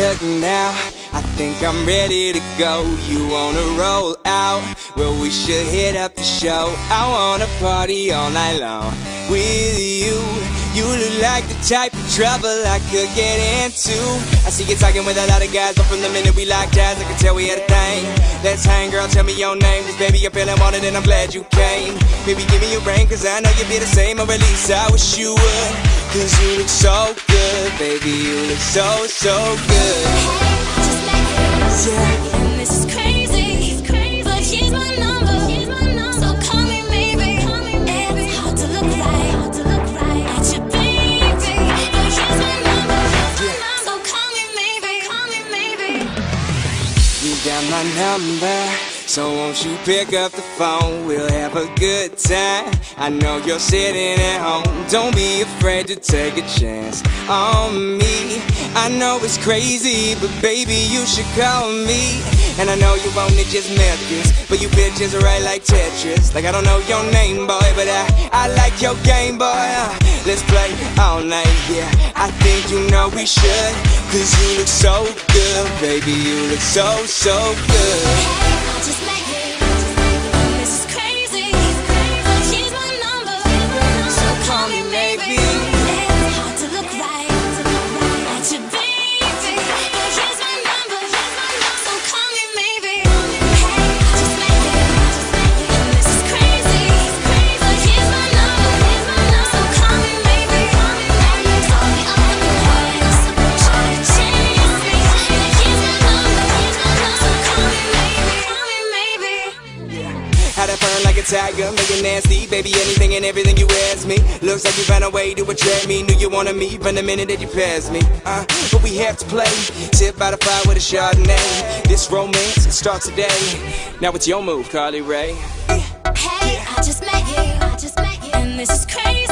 look now, I think I'm ready to go. You wanna roll out? Well, we should hit up the show. I wanna party all night long with you. You look like the type of trouble I could get into. I see you talking with a lot of guys, but from the minute we locked eyes, I can tell we had a thing. Let's hang, girl, tell me your name, 'cause baby, you're feeling wanted and I'm glad you came. Baby, give me your ring, 'cause I know you'd be the same, or at least I wish you would. 'Cause you look so good, baby, you look so, so good. Yeah. And this is crazy, but here's my number, so call me maybe. It's hard to look right at your baby, but here's my number, so call me maybe. You got my number, so won't you pick up the phone? We'll have a good time. I know you're sitting at home. Don't be afraid to take a chance on me. I know it's crazy, but baby, you should call me. And I know you want it just Memphis, but you bitches are right like Tetris. Like I don't know your name, boy, but I like your game, boy. Let's play all night, yeah. I think you know we should, 'cause you look so good, baby, you look so, so good. Just make it. And this is crazy, but here's my number, so call me maybe. It's hard to look right at your baby, but here's my number, so call me maybe. Just make it. And this is crazy, but here's my number, so call me maybe. Call me all the boys, try to chase me, but here's my number, so call me maybe. How that burn like a tiger, make it nasty. Baby, anything and everything you ask me. Looks like you found a way to attract me. Knew you wanted me from the minute that you passed me. But we have to play. Tip by the fire with a Chardonnay. This romance starts today. Now it's your move, Carly Rae. Hey, I just met you, and this is crazy.